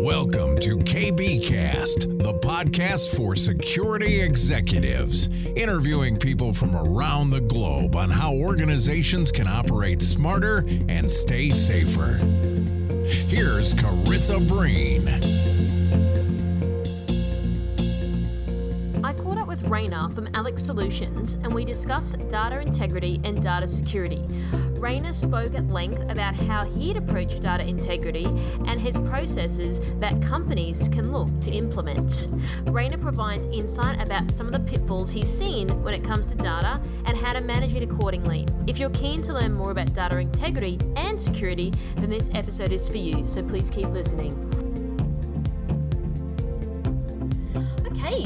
Welcome to KBcast, the podcast for security executives, interviewing people from around the globe on how organizations can operate smarter and stay safer. Here's Carissa Breen. I caught up with Rainer from Alex Solutions and we discussed data integrity and data security. Rainer spoke at length about how he'd approach data integrity and his processes that companies can look to implement. Rainer provides insight about some of the pitfalls he's seen when it comes to data and how to manage it accordingly. If you're keen to learn more about data integrity and security, then this episode is for you, so please keep listening.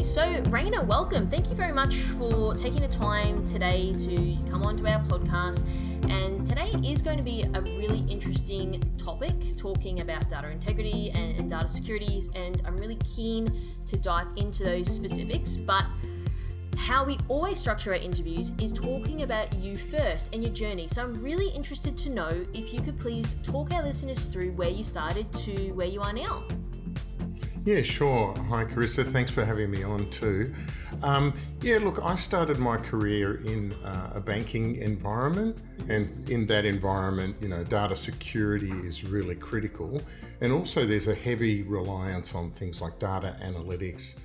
So Rainer, welcome. Thank you very much for taking the time today to come onto our podcast. And today is going to be a really interesting topic, talking about data integrity and data security. And I'm really keen to dive into those specifics. But how we always structure our interviews is talking about you first and your journey. So I'm really interested to know if you could please talk our listeners through where you started to where you are now. Yeah, sure. Hi, Carissa. Thanks for having me on too. I started my career in a banking environment, and in that environment, data security is really critical. And also there's a heavy reliance on things like data analytics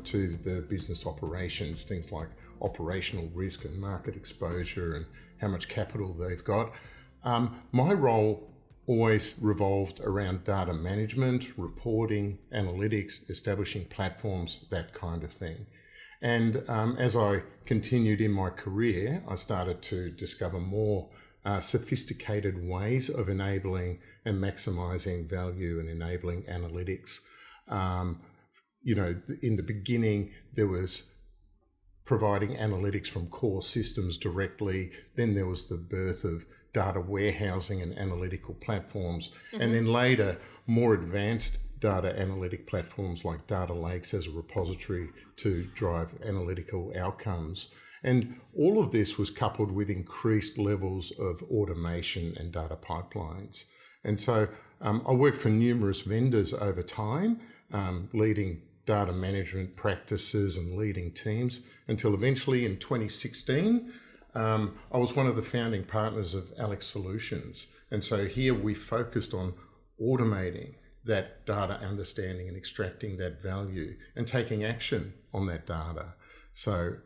to the business operations, things like operational risk and market exposure and how much capital they've got. My role always revolved around data management, reporting, analytics, establishing platforms, that kind of thing. And as I continued in my career, I started to discover more sophisticated ways of enabling and maximizing value and enabling analytics. In the beginning, there was providing analytics from core systems directly. Then there was the birth of data warehousing and analytical platforms. Mm-hmm. And then later, more advanced data analytic platforms like data lakes as a repository to drive analytical outcomes. And all of this was coupled with increased levels of automation and data pipelines. And so I worked for numerous vendors over time, leading data management practices and leading teams until eventually in 2016, I was one of the founding partners of Alex Solutions. And so here we focused on automating that data understanding and extracting that value and taking action on that data. So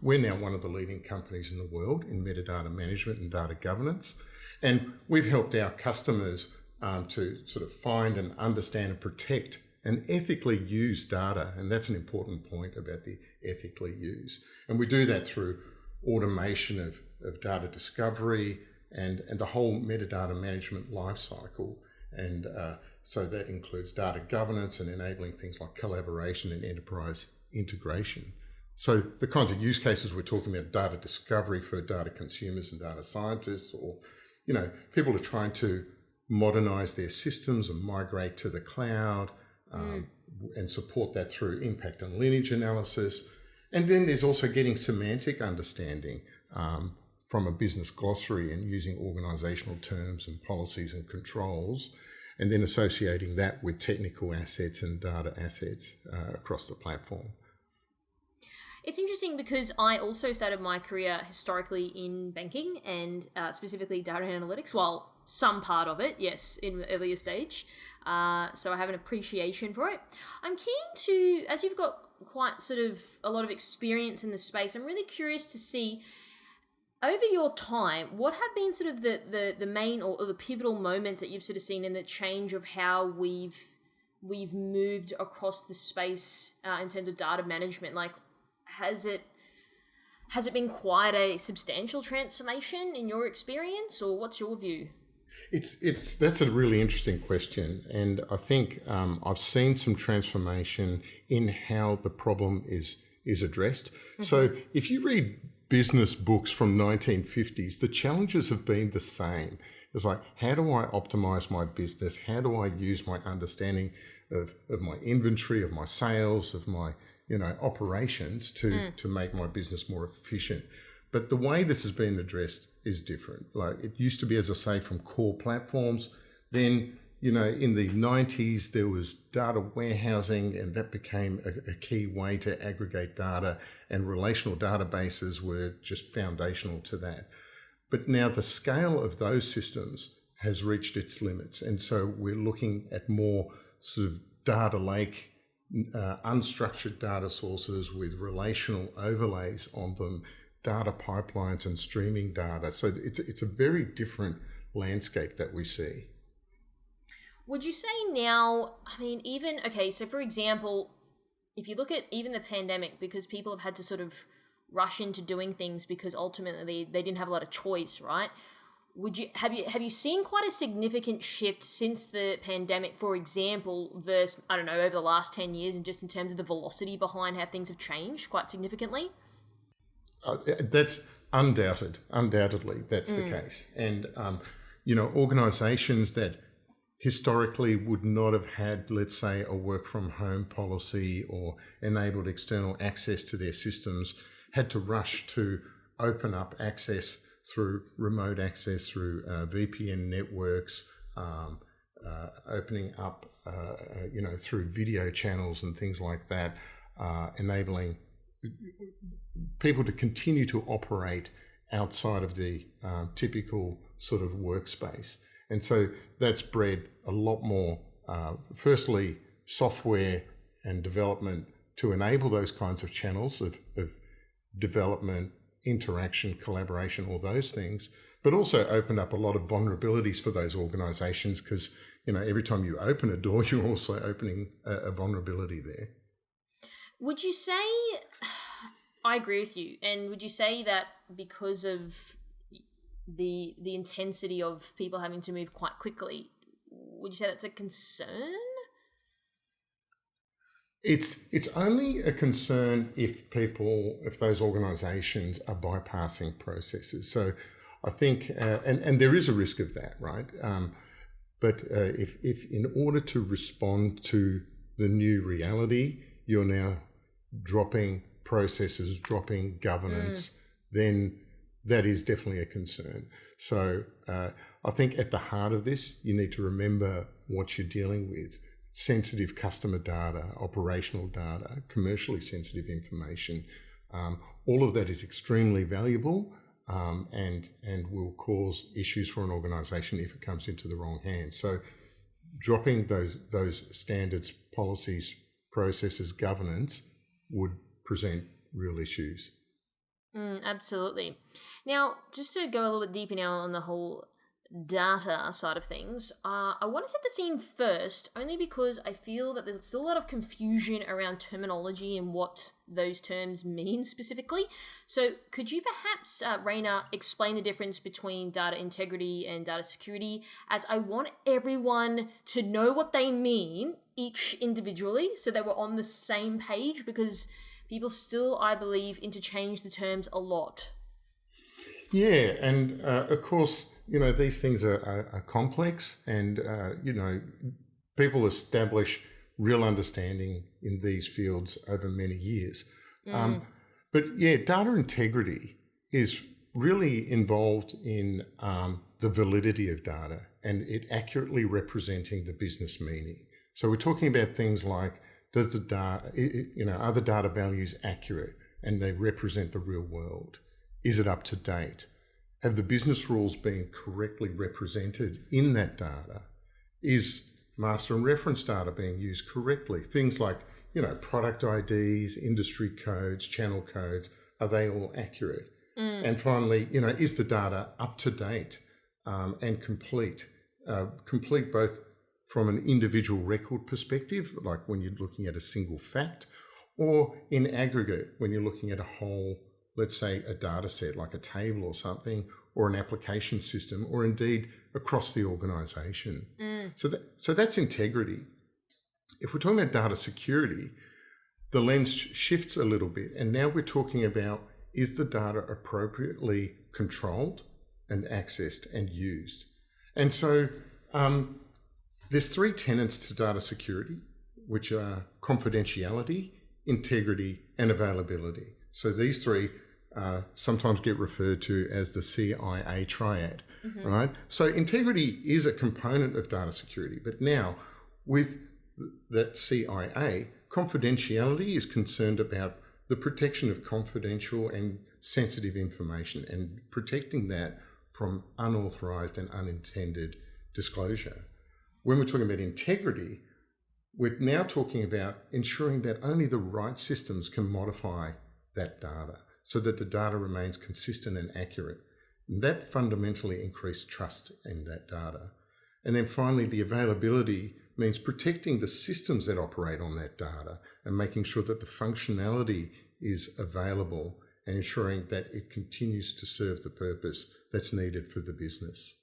we're now one of the leading companies in the world in metadata management and data governance. And we've helped our customers to sort of find and understand and protect and ethically use data. And that's an important point about the ethically use. And we do that through automation of data discovery and the whole metadata management lifecycle. And so that includes data governance and enabling things like collaboration and enterprise integration. So the kinds of use cases we're talking about, data discovery for data consumers and data scientists, or, people are trying to modernize their systems and migrate to the cloud, and support that through impact and lineage analysis. And then there's also getting semantic understanding from a business glossary and using organizational terms and policies and controls, and then associating that with technical assets and data assets across the platform. It's interesting because I also started my career historically in banking and specifically data analytics, well, some part of it, yes, in the earlier stage. So I have an appreciation for it. I'm keen to, as you've got quite sort of a lot of experience in the space, I'm really curious to see over your time, what have been sort of the main or the pivotal moments that you've sort of seen in the change of how we've moved across the space in terms of data management? Like, has it been quite a substantial transformation in your experience, or what's your view? That's a really interesting question, and I think I've seen some transformation in how the problem is addressed. Mm-hmm. So if you read business books from 1950s, the challenges have been the same. It's like, how do I optimize my business? How do I use my understanding of my inventory, of my sales, of my operations to make my business more efficient? But the way this has been addressed is different. Like, it used to be, as I say, from core platforms. Then in the 90s, there was data warehousing, and that became a key way to aggregate data, and relational databases were just foundational to that. But now the scale of those systems has reached its limits. And so we're looking at more sort of data lake, unstructured data sources with relational overlays on them, data pipelines and streaming data. So it's a very different landscape that we see. Would you say now, so for example, if you look at even the pandemic, because people have had to sort of rush into doing things because ultimately they didn't have a lot of choice, right? Have you seen quite a significant shift since the pandemic, for example, versus, over the last 10 years, and just in terms of the velocity behind how things have changed quite significantly? That's undoubtedly that's the case. And, organizations that historically would not have had, let's say, a work from home policy or enabled external access to their systems had to rush to open up access through remote access, through VPN networks, opening up, through video channels and things like that, enabling people to continue to operate outside of the typical sort of workspace. And so that's bred a lot more, firstly, software and development to enable those kinds of channels of development, interaction, collaboration, all those things, but also opened up a lot of vulnerabilities for those organizations because, every time you open a door, you're also opening a vulnerability there. Would you say, I agree with you, and would you say that because of the intensity of people having to move quite quickly, would you say that's a concern? It's only a concern if those organizations are bypassing processes. So I think, and there is a risk of that, right? But if in order to respond to the new reality, you're now dropping processes, dropping governance, then that is definitely a concern. So I think at the heart of this, you need to remember what you're dealing with. Sensitive customer data, operational data, commercially sensitive information. All of that is extremely valuable and will cause issues for an organization if it comes into the wrong hands. So dropping those standards, policies, processes, governance would present real issues. Absolutely. Now, just to go a little bit deeper now on the whole data side of things, I want to set the scene first, only because I feel that there's still a lot of confusion around terminology and what those terms mean specifically. So could you perhaps, Raina, explain the difference between data integrity and data security, as I want everyone to know what they mean, each individually, so that we're on the same page, because people still, I believe, interchange the terms a lot. Yeah, and of course, these things are complex, and, people establish real understanding in these fields over many years. But yeah, data integrity is really involved in the validity of data and it accurately representing the business meaning. So we're talking about things like, does the data, are the data values accurate and they represent the real world? Is it up to date? Have the business rules been correctly represented in that data? Is master and reference data being used correctly? Things like, product IDs, industry codes, channel codes, are they all accurate? And finally, is the data up to date and complete? Complete both from an individual record perspective, like when you're looking at a single fact, or in aggregate, when you're looking at a whole, let's say a data set, like a table or something, or an application system, or indeed across the organization. So that's integrity. If we're talking about data security, the lens shifts a little bit. And now we're talking about, is the data appropriately controlled and accessed and used? And so there's three tenets to data security, which are confidentiality, integrity, and availability. So these three sometimes get referred to as the CIA triad, right? So integrity is a component of data security, but now with that CIA, confidentiality is concerned about the protection of confidential and sensitive information and protecting that from unauthorized and unintended disclosure. When we're talking about integrity, we're now talking about ensuring that only the right systems can modify that data so that the data remains consistent and accurate. And that fundamentally increased trust in that data. And then finally, the availability means protecting the systems that operate on that data and making sure that the functionality is available and ensuring that it continues to serve the purpose that's needed for the business.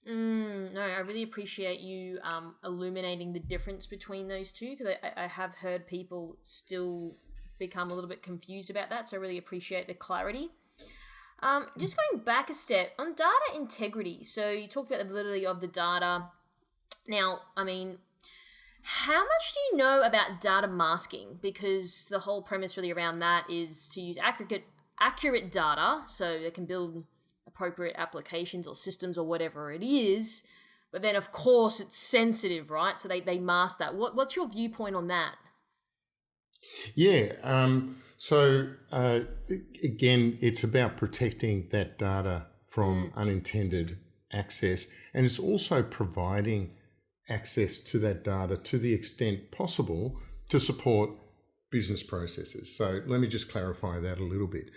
No, I really appreciate you illuminating the difference between those two, because I have heard people still become a little bit confused about that, so I really appreciate the clarity. Just going back a step, on data integrity, so you talked about the validity of the data. Now, I mean, how much do you know about data masking? Because the whole premise really around that is to use accurate data so they can build appropriate applications or systems or whatever it is. But then, of course, it's sensitive, right? So they mask that. What's your viewpoint on that? Yeah. So again, it's about protecting that data from unintended access, and it's also providing access to that data to the extent possible to support business processes. So let me just clarify that a little bit.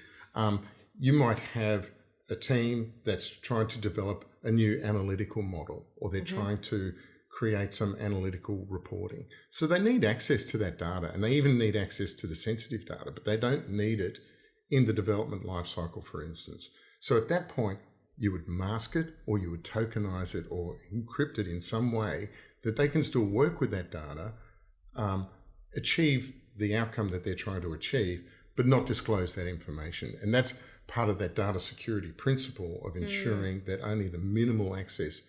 You might have a team that's trying to develop a new analytical model, or they're trying to create some analytical reporting. So they need access to that data, and they even need access to the sensitive data, but they don't need it in the development lifecycle, for instance. So at that point, you would mask it, or you would tokenize it or encrypt it in some way that they can still work with that data, achieve the outcome that they're trying to achieve, but not disclose that information. And that's part of that data security principle of ensuring that only the minimal access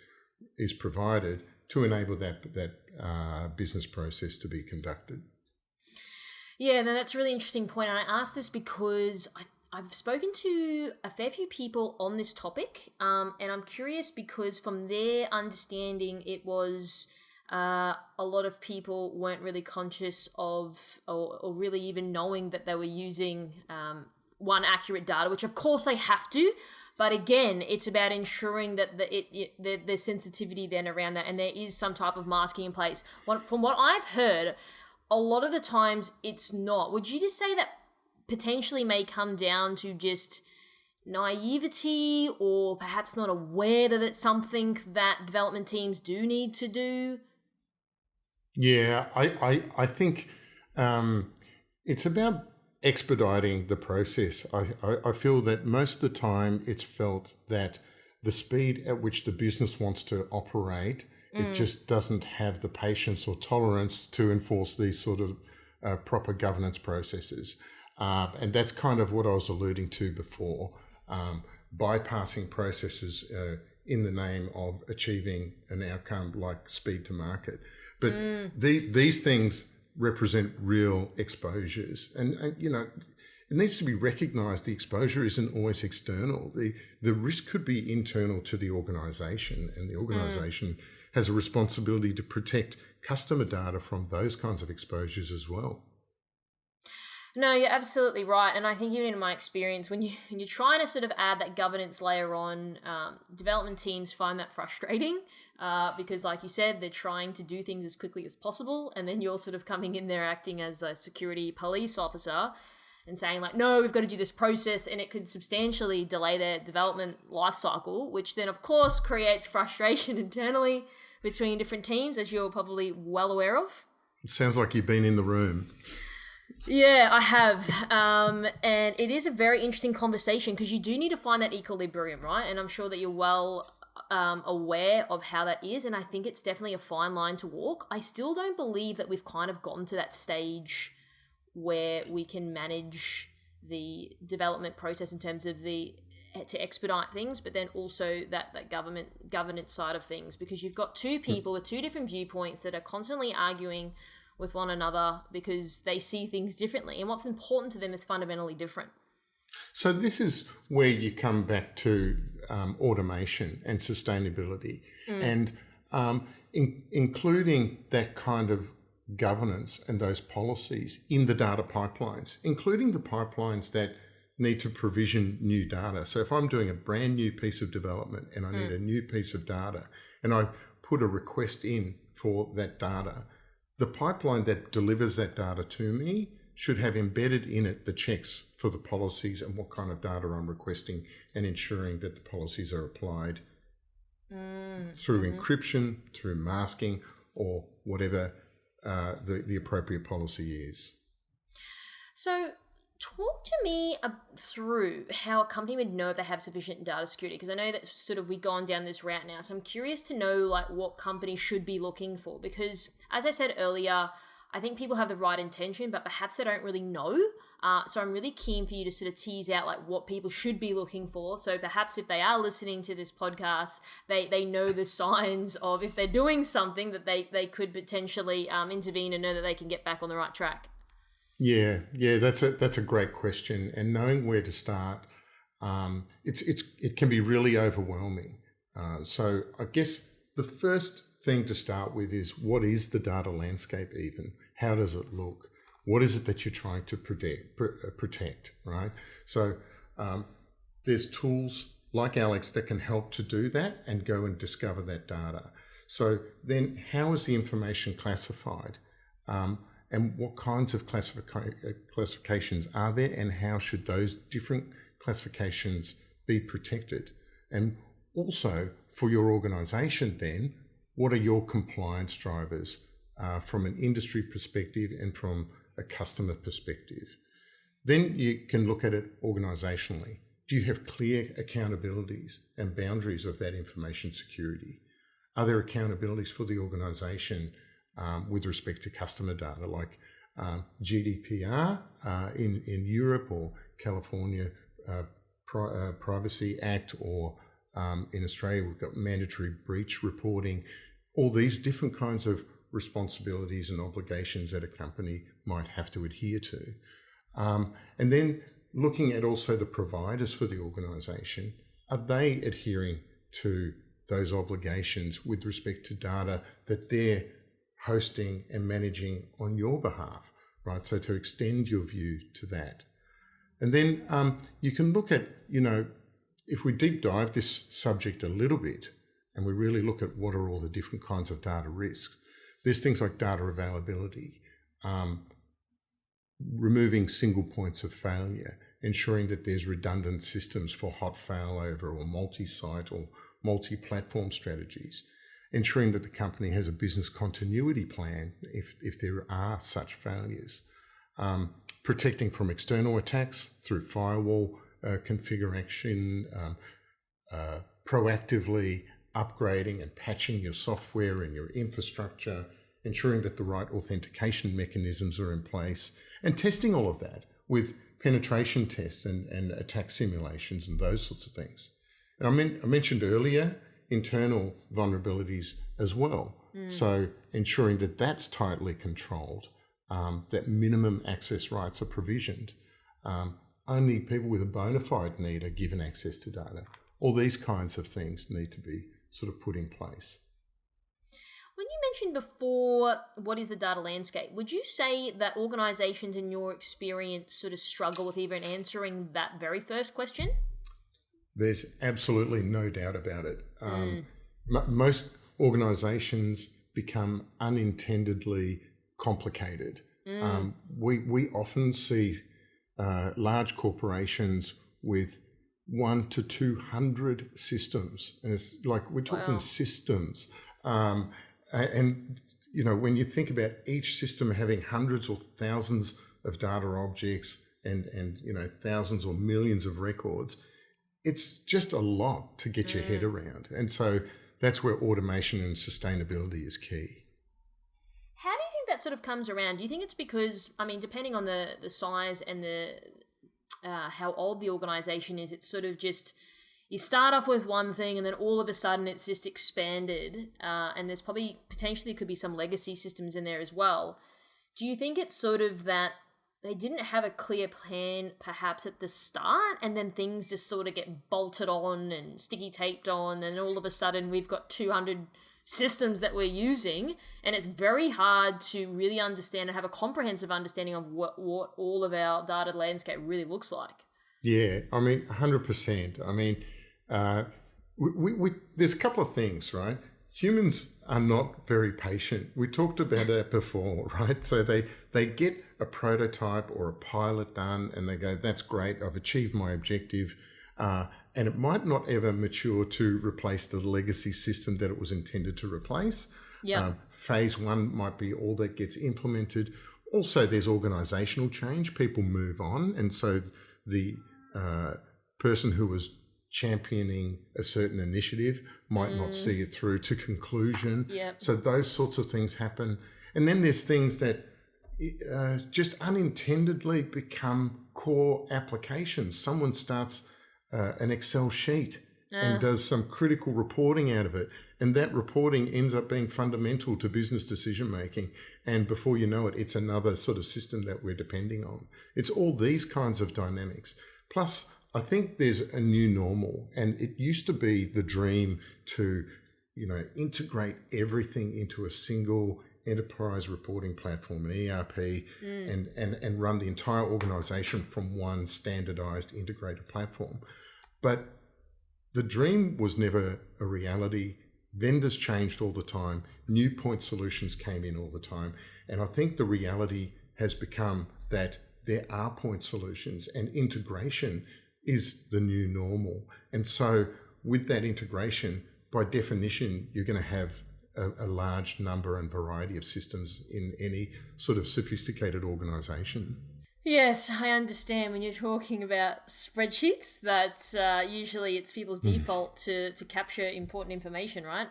is provided to enable that business process to be conducted. Yeah, no, that's a really interesting point. And I asked this because I've spoken to a fair few people on this topic, and I'm curious because from their understanding, it was a lot of people weren't really conscious of or really even knowing that they were using accurate data, which of course they have to. But again, it's about ensuring that there's sensitivity then around that, and there is some type of masking in place. From what I've heard, a lot of the times it's not. Would you just say that potentially may come down to just naivety, or perhaps not aware that it's something that development teams do need to do? Yeah, I think it's about expediting the process. I feel that most of the time it's felt that the speed at which the business wants to operate, it just doesn't have the patience or tolerance to enforce these sort of proper governance processes. And that's kind of what I was alluding to before, bypassing processes in the name of achieving an outcome like speed to market. But these things represent real exposures. And, you know, it needs to be recognised the exposure isn't always external. The risk could be internal to the organisation, and the organisation has a responsibility to protect customer data from those kinds of exposures as well. No, you're absolutely right. And I think even in my experience, when you're trying to sort of add that governance layer on, development teams find that frustrating because, like you said, they're trying to do things as quickly as possible. And then you're sort of coming in there acting as a security police officer and saying like, no, we've got to do this process. And it could substantially delay their development life cycle, which then, of course, creates frustration internally between different teams, as you're probably well aware of. It sounds like you've been in the room. Yeah, I have. And it is a very interesting conversation because you do need to find that equilibrium, right? And I'm sure that you're well aware of how that is. And I think it's definitely a fine line to walk. I still don't believe that we've kind of gotten to that stage where we can manage the development process in terms of to expedite things, but then also that governance side of things, because you've got two people with two different viewpoints that are constantly arguing with one another because they see things differently, and what's important to them is fundamentally different. So this is where you come back to automation and sustainability, and including that kind of governance and those policies in the data pipelines, including the pipelines that need to provision new data. So if I'm doing a brand new piece of development and I need a new piece of data and I put a request in for that data, the pipeline that delivers that data to me should have embedded in it the checks for the policies and what kind of data I'm requesting, and ensuring that the policies are applied through encryption, through masking, or whatever the appropriate policy is. So talk to me through how a company would know if they have sufficient data security, because I know that sort of we've gone down this route now. So I'm curious to know like what companies should be looking for, because as I said earlier, I think people have the right intention, but perhaps they don't really know. So I'm really keen for you to sort of tease out like what people should be looking for. So perhaps if they are listening to this podcast, they know the signs of if they're doing something that they could potentially intervene and know that they can get back on the right track. Yeah, that's a great question, and knowing where to start, it can be really overwhelming. So I guess the first thing to start with is, what is the data landscape even? How does it look? What is it that you're trying to protect, right? So there's tools like Alex that can help to do that and go and discover that data. So then how is the information classified? And what kinds of classifications are there, and how should those different classifications be protected? And also for your organisation then, what are your compliance drivers from an industry perspective and from a customer perspective? Then you can look at it organisationally. Do you have clear accountabilities and boundaries of that information security? Are there accountabilities for the organisation with respect to customer data, like GDPR in Europe, or California Privacy Act, or in Australia we've got mandatory breach reporting, all these different kinds of responsibilities and obligations that a company might have to adhere to. And then looking at also the providers for the organisation, are they adhering to those obligations with respect to data that they're hosting and managing on your behalf, right? So to extend your view to that. And then you can look at, if we deep dive this subject a little bit and we really look at what are all the different kinds of data risks, there's things like data availability, removing single points of failure, ensuring that there's redundant systems for hot failover or multi-site or multi-platform strategies, ensuring that the company has a business continuity plan if there are such failures, protecting from external attacks through firewall configuration, proactively upgrading and patching your software and your infrastructure, ensuring that the right authentication mechanisms are in place, and testing all of that with penetration tests and attack simulations and those sorts of things. And I mentioned earlier internal vulnerabilities as well. So ensuring that that's tightly controlled, that minimum access rights are provisioned. Only people with a bona fide need are given access to data. All these kinds of things need to be sort of put in place. When you mentioned before, what is the data landscape? Would you say that organisations in your experience sort of struggle with even answering that very first question? There's absolutely no doubt about it. Most organisations become unintendedly complicated. We often see large corporations with 1 to 200 systems, and it's like we're talking systems. And when you think about each system having hundreds or thousands of data objects and thousands or millions of records, it's just a lot to get your head around. And so that's where automation and sustainability is key. How do you think that sort of comes around? Do you think it's because, depending on the size and the how old the organisation is, it's sort of just, you start off with one thing and then all of a sudden it's just expanded, and there's probably potentially could be some legacy systems in there as well. Do you think it's sort of that they didn't have a clear plan perhaps at the start, and then things just sort of get bolted on and sticky taped on, and all of a sudden we've got 200 systems that we're using, and it's very hard to really understand and have a comprehensive understanding of what all of our data landscape really looks like. Yeah, I mean, 100%. I mean, there's a couple of things, right? Humans are not very patient. We talked about that before, right? So they get a prototype or a pilot done and they go, that's great, I've achieved my objective. And it might not ever mature to replace the legacy system that it was intended to replace. Yeah. Phase one might be all that gets implemented. Also, there's organizational change. People move on. And so the person who was championing a certain initiative might not see it through to conclusion. Yep. So those sorts of things happen. And then there's things that just unintendedly become core applications. Someone starts an Excel sheet and does some critical reporting out of it. And that reporting ends up being fundamental to business decision making. And before you know it, it's another sort of system that we're depending on. It's all these kinds of dynamics. Plus, I think there's a new normal, and it used to be the dream to, integrate everything into a single enterprise reporting platform, an ERP, and run the entire organization from one standardized integrated platform. But the dream was never a reality. Vendors changed all the time. New point solutions came in all the time. And I think the reality has become that there are point solutions, and integration is the new normal. And so with that integration, by definition, you're going to have a large number and variety of systems in any sort of sophisticated organization. Yes, I understand when you're talking about spreadsheets that usually it's people's default to capture important information, right?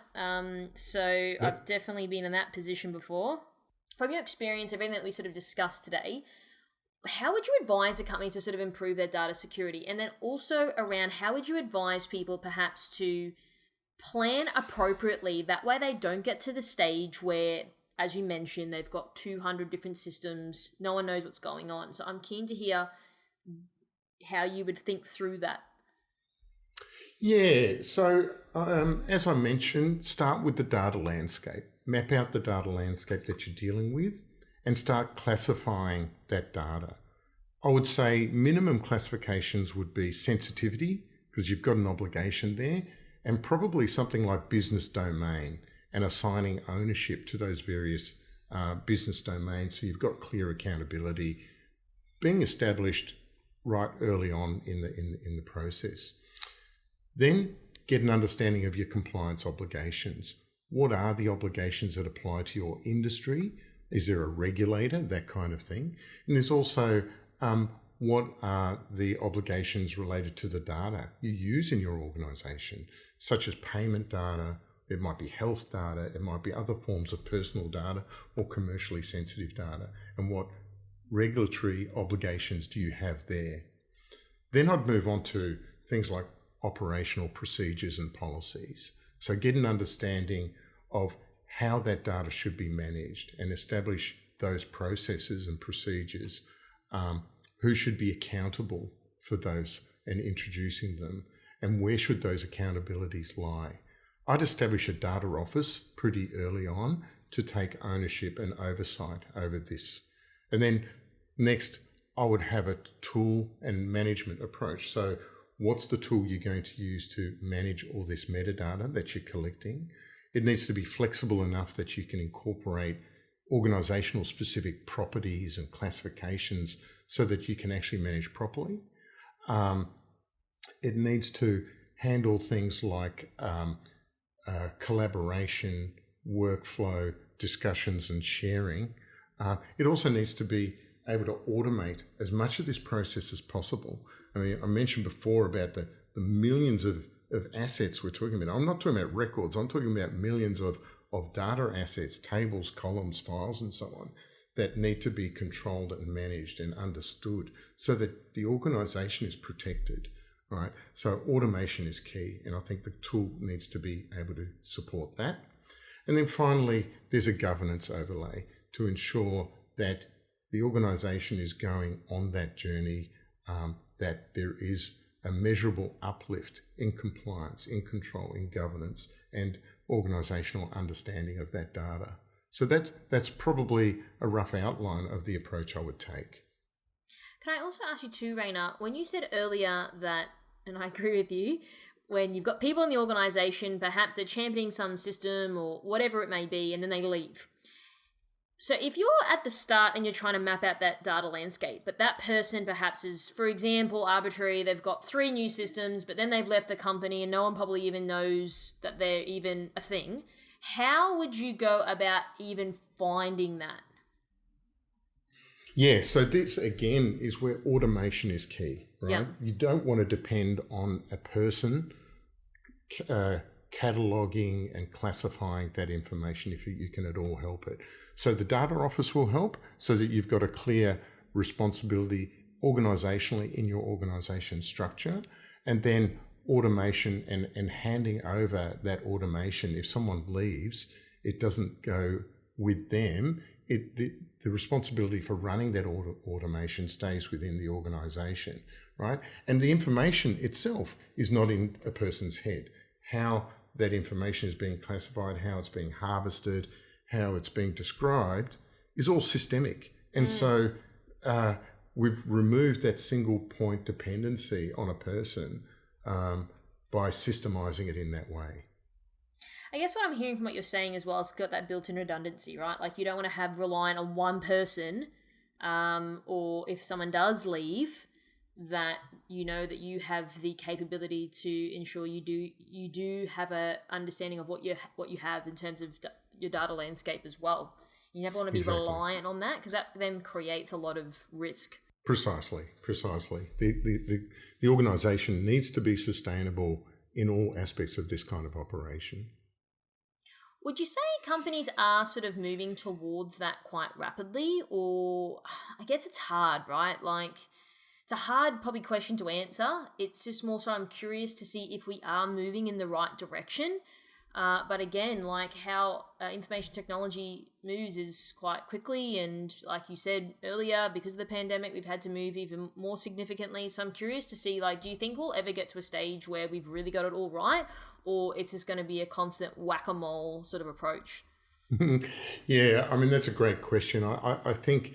So I've definitely been in that position before. From your experience, everything that we sort of discussed today, how would you advise a company to sort of improve their data security? And then also around how would you advise people perhaps to plan appropriately? That way they don't get to the stage where, as you mentioned, they've got 200 different systems. No one knows what's going on. So I'm keen to hear how you would think through that. Yeah. So as I mentioned, start with the data landscape. Map out the data landscape that you're dealing with and start classifying that data. I would say minimum classifications would be sensitivity, because you've got an obligation there, and probably something like business domain and assigning ownership to those various business domains, so you've got clear accountability being established right early on in the process. Then get an understanding of your compliance obligations. What are the obligations that apply to your industry? Is there a regulator? That kind of thing. And there's also what are the obligations related to the data you use in your organization, such as payment data. It might be health data, it might be other forms of personal data or commercially sensitive data, and what regulatory obligations do you have there? Then I'd move on to things like operational procedures and policies. So get an understanding of how that data should be managed and establish those processes and procedures, who should be accountable for those and introducing them, and where should those accountabilities lie. I'd establish a data office pretty early on to take ownership and oversight over this. And then next, I would have a tool and management approach. So what's the tool you're going to use to manage all this metadata that you're collecting? It needs to be flexible enough that you can incorporate organizational specific properties and classifications so that you can actually manage properly. It needs to handle things like collaboration, workflow, discussions and sharing. It also needs to be able to automate as much of this process as possible. I mean, I mentioned before about the millions of assets we're talking about. I'm not talking about records, I'm talking about millions of data assets, tables, columns, files, and so on, that need to be controlled and managed and understood so that the organization is protected. Right, so automation is key, and I think the tool needs to be able to support that. And then finally, there's a governance overlay to ensure that the organisation is going on that journey, that there is a measurable uplift in compliance, in control, in governance, and organisational understanding of that data. So that's probably a rough outline of the approach I would take. Can I also ask you too, Raina, when you said earlier that, and I agree with you, when you've got people in the organisation, perhaps they're championing some system or whatever it may be, and then they leave. So if you're at the start and you're trying to map out that data landscape, but that person perhaps is, for example, arbitrary, they've got 3 new systems, but then they've left the company and no one probably even knows that they're even a thing, how would you go about even finding that? Yeah, so this again is where automation is key, right? Yeah. You don't want to depend on a person cataloging and classifying that information if you can at all help it. So the data office will help so that you've got a clear responsibility organisationally in your organisation structure, and then automation and handing over that automation. If someone leaves, it doesn't go with them. The responsibility for running that automation stays within the organisation, right? And the information itself is not in a person's head. How that information is being classified, how it's being harvested, how it's being described is all systemic. And so we've removed that single point dependency on a person by systemizing it in that way. I guess what I'm hearing from what you're saying as well is got that built-in redundancy, right? Like you don't want to have reliant on one person, or if someone does leave, that you know that you have the capability to ensure you do have a understanding of what you have in terms of your data landscape as well. You never want to be reliant on that, because that then creates a lot of risk. Precisely. The organisation needs to be sustainable in all aspects of this kind of operation. Would you say companies are sort of moving towards that quite rapidly, or I guess it's hard, right? Like it's a hard probably question to answer. It's just more so I'm curious to see if we are moving in the right direction. But again, like how information technology moves is quite quickly, and like you said earlier, because of the pandemic, we've had to move even more significantly. So I'm curious to see, like, do you think we'll ever get to a stage where we've really got it all right, or it's just going to be a constant whack-a-mole sort of approach? Yeah, I mean, that's a great question. I think,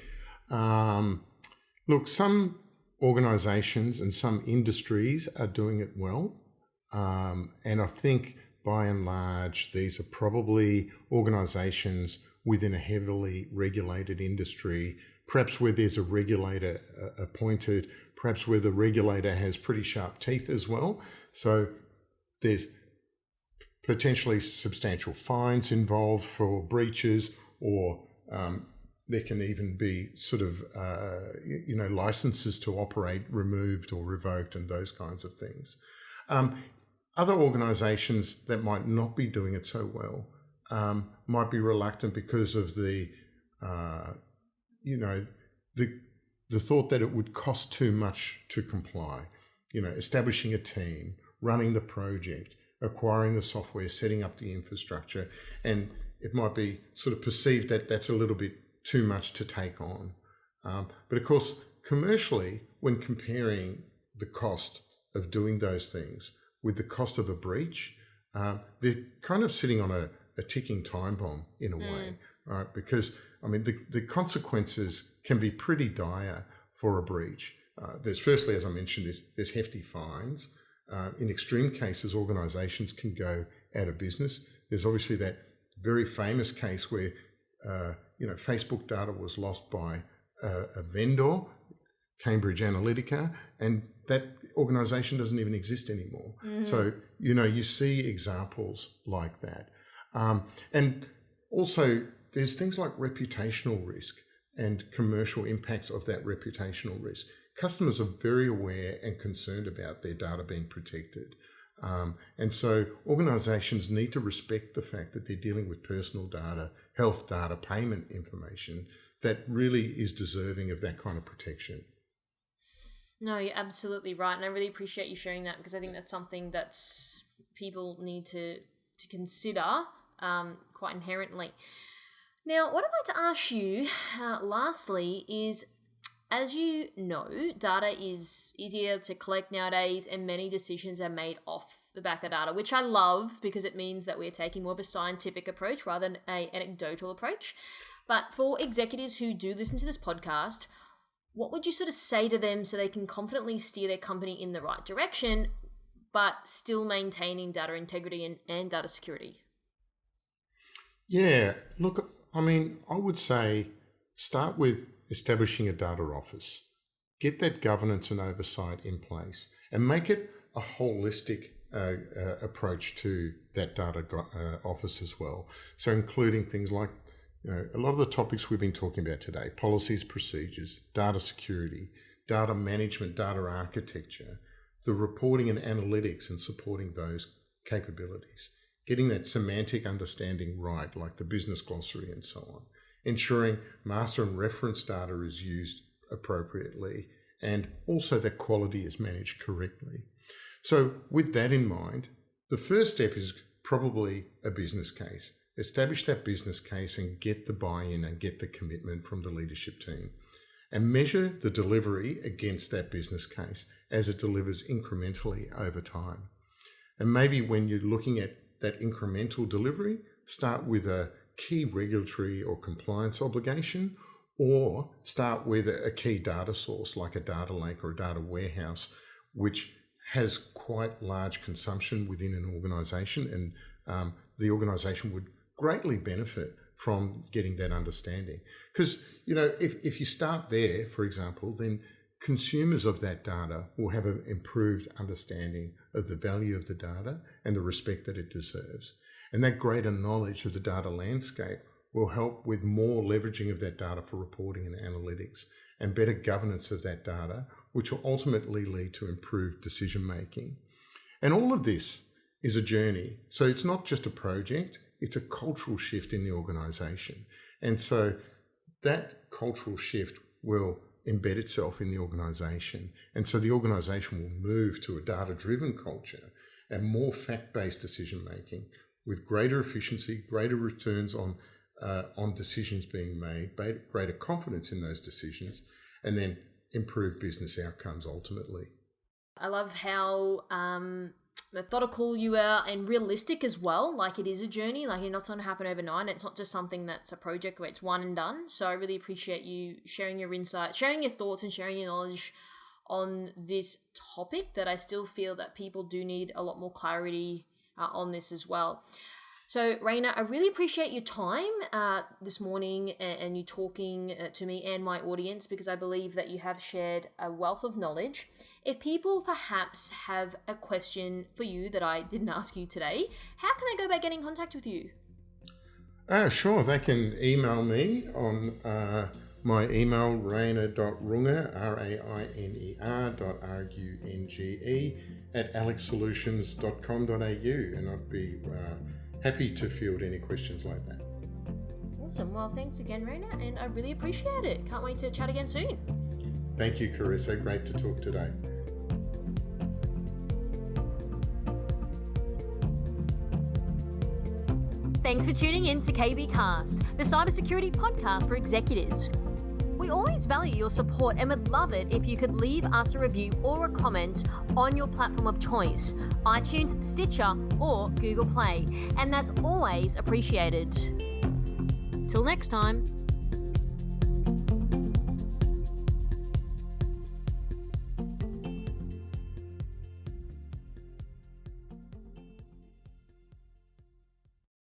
look, some organisations and some industries are doing it well, and I think by and large, these are probably organisations within a heavily regulated industry, perhaps where there's a regulator appointed, perhaps where the regulator has pretty sharp teeth as well. So there's potentially substantial fines involved for breaches, or there can even be sort of, licenses to operate removed or revoked and those kinds of things. Other organisations that might not be doing it so well might be reluctant because of the thought that it would cost too much to comply. Establishing a team, running the project, acquiring the software, setting up the infrastructure, and it might be sort of perceived that that's a little bit too much to take on. But of course, commercially, when comparing the cost of doing those things with the cost of a breach, they're kind of sitting on a ticking time bomb in a way, right? Because, I mean, the consequences can be pretty dire for a breach. There's firstly, as I mentioned, there's hefty fines. In extreme cases, organisations can go out of business. There's obviously that very famous case where, Facebook data was lost by a vendor, Cambridge Analytica, and that organisation doesn't even exist anymore. So, you see examples like that. And also there's things like reputational risk and commercial impacts of that reputational risk. Customers are very aware and concerned about their data being protected. And so organisations need to respect the fact that they're dealing with personal data, health data, payment information that really is deserving of that kind of protection. No, you're absolutely right. And I really appreciate you sharing that, because I think that's something that people need to consider quite inherently. Now, what I'd like to ask you, lastly, is as you know, data is easier to collect nowadays and many decisions are made off the back of data, which I love because it means that we're taking more of a scientific approach rather than an anecdotal approach. But for executives who do listen to this podcast, what would you sort of say to them so they can confidently steer their company in the right direction, but still maintaining data integrity and data security? Yeah, look, I mean, I would say start with establishing a data office. Get that governance and oversight in place and make it a holistic approach to that data office as well. So including things like a lot of the topics we've been talking about today: policies, procedures, data security, data management, data architecture, the reporting and analytics and supporting those capabilities, getting that semantic understanding right, like the business glossary and so on, ensuring master and reference data is used appropriately, and also that quality is managed correctly. So with that in mind, the first step is probably a business case. Establish that business case and get the buy-in and get the commitment from the leadership team, and measure the delivery against that business case as it delivers incrementally over time. And maybe when you're looking at that incremental delivery, start with a key regulatory or compliance obligation, or start with a key data source like a data lake or a data warehouse, which has quite large consumption within an organization, and the organization would greatly benefit from getting that understanding. Because, if you start there, for example, then consumers of that data will have an improved understanding of the value of the data and the respect that it deserves. And that greater knowledge of the data landscape will help with more leveraging of that data for reporting and analytics, and better governance of that data, which will ultimately lead to improved decision making. And all of this is a journey. So it's not just a project, it's a cultural shift in the organization. And so that cultural shift will embed itself in the organization. And so the organization will move to a data-driven culture and more fact-based decision-making with greater efficiency, greater returns on decisions being made, greater confidence in those decisions, and then improved business outcomes ultimately. I love how methodical you are and realistic as well. Like, it is a journey, like it's not going to happen overnight. It's not just something that's a project where it's one and done. So I really appreciate you sharing your insight, sharing your thoughts and sharing your knowledge on this topic that I still feel that people do need a lot more clarity on this as well. So, Raina, I really appreciate your time this morning and you talking to me and my audience, because I believe that you have shared a wealth of knowledge. If people perhaps have a question for you that I didn't ask you today, how can they go about getting in contact with you? Sure, they can email me on my email, rainer.runge, rainer.runge @alexsolutions.com.au, and I'd be happy to field any questions like that. Awesome. Well, thanks again, Raina, and I really appreciate it. Can't wait to chat again soon. Thank you, Carissa. Great to talk today. Thanks for tuning in to KB Cast, the cybersecurity podcast for executives. We always value your support and would love it if you could leave us a review or a comment on your platform of choice, iTunes, Stitcher, or Google Play, and that's always appreciated. Till next time.